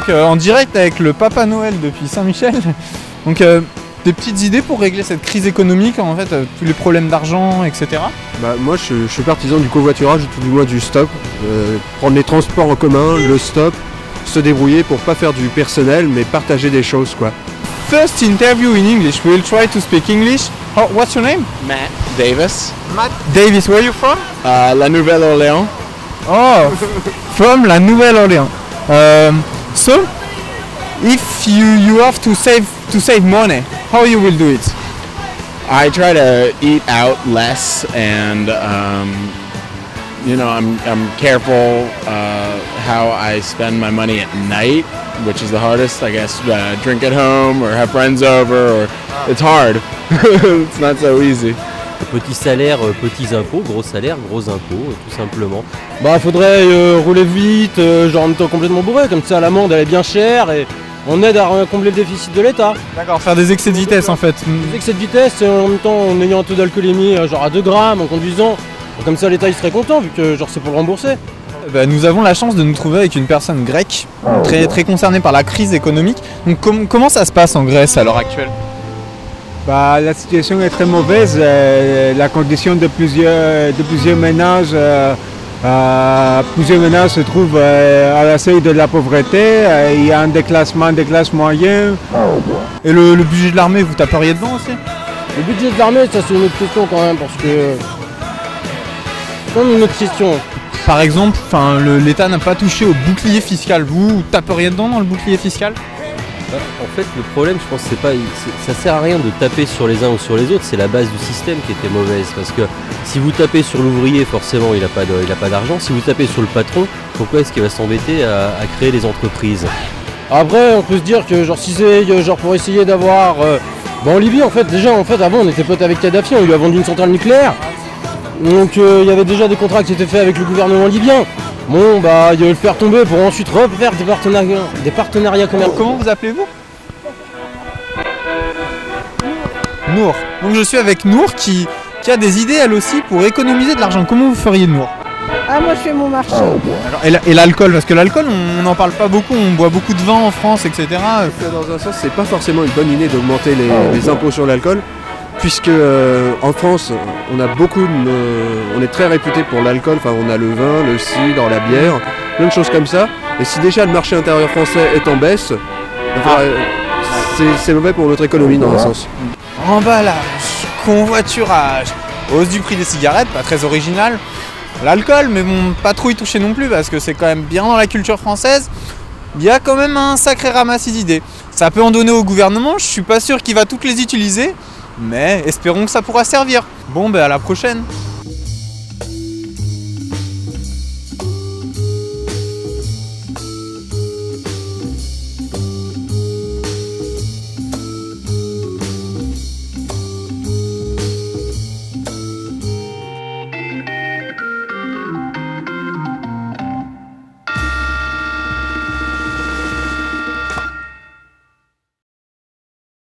Donc en direct avec le Papa Noël depuis Saint-Michel. Donc des petites idées pour régler cette crise économique, en fait, tous les problèmes d'argent, etc. Bah, moi je suis partisan du covoiturage, ou tout du moins du stop. Prendre les transports en commun, le stop, se débrouiller pour pas faire du personnel mais partager des choses quoi. First interview in English. We'll try to speak English. Oh, what's your name? Matt Davis. Matt Davis. Where are you from? La Nouvelle-Orléans. Oh, from La Nouvelle-Orléans. So, if you have to save money, how you will do it? I try to eat out less, and I'm careful how I spend my money at night, which is the hardest, I guess. Drink at home or have friends over, or it's hard. It's not so easy. Petit salaire, petits impôts, gros salaire, gros impôts, tout simplement. Bah faudrait rouler vite, genre en étant complètement bourré, comme ça l'amende elle est bien chère et on aide à combler le déficit de l'État. D'accord, faire des excès de vitesse en fait. Des excès de vitesse et en même temps en ayant un taux d'alcoolémie genre à 2 grammes en conduisant. Comme ça l'État il serait content vu que genre c'est pour le rembourser. Bah, nous avons la chance de nous trouver avec une personne grecque, très concernée par la crise économique. Donc comment ça se passe en Grèce à l'heure actuelle? Bah, la situation est très mauvaise. La condition de plusieurs ménages se trouvent à la seuil de la pauvreté. Il y a un déclassement des classes moyennes. Et le budget de l'armée, vous taperiez dedans aussi? Le budget de l'armée, ça c'est une autre question quand même, parce que... C'est comme une autre question. Par exemple, l'État n'a pas touché au bouclier fiscal. Vous taperiez dedans dans le bouclier fiscal? En fait, le problème, je pense, ça sert à rien de taper sur les uns ou sur les autres. C'est la base du système qui était mauvaise. Parce que si vous tapez sur l'ouvrier, forcément, il n'a pas d'argent. Si vous tapez sur le patron, pourquoi est-ce qu'il va s'embêter à créer des entreprises? Après, on peut se dire que genre si c'est genre pour essayer d'avoir... en Libye, en fait, avant, on était potes avec Kadhafi, on lui a vendu une centrale nucléaire. Donc il y avait déjà des contrats qui étaient faits avec le gouvernement libyen. Bon, bah, il va le faire tomber pour ensuite refaire des partenariats commerciaux. Comment vous appelez-vous? Nour. Donc je suis avec Nour qui a des idées elle aussi pour économiser de l'argent. Comment vous feriez, Nour? Ah, moi je fais mon marché. Alors, et l'alcool, parce que l'alcool on n'en parle pas beaucoup, on boit beaucoup de vin en France, etc. Dans un sens, c'est pas forcément une bonne idée d'augmenter les impôts sur l'alcool. Puisque en France, on est très réputé pour l'alcool, on a le vin, le cidre, la bière, plein de choses comme ça. Et si déjà le marché intérieur français est en baisse, c'est mauvais pour notre économie dans un sens. Emballage, convoiturage, hausse du prix des cigarettes, pas très original. L'alcool, mais bon, pas trop y toucher non plus parce que c'est quand même bien dans la culture française. Il y a quand même un sacré ramassis d'idées. Ça peut en donner au gouvernement, je suis pas sûr qu'il va toutes les utiliser. Mais espérons que ça pourra servir. Bon, à la prochaine.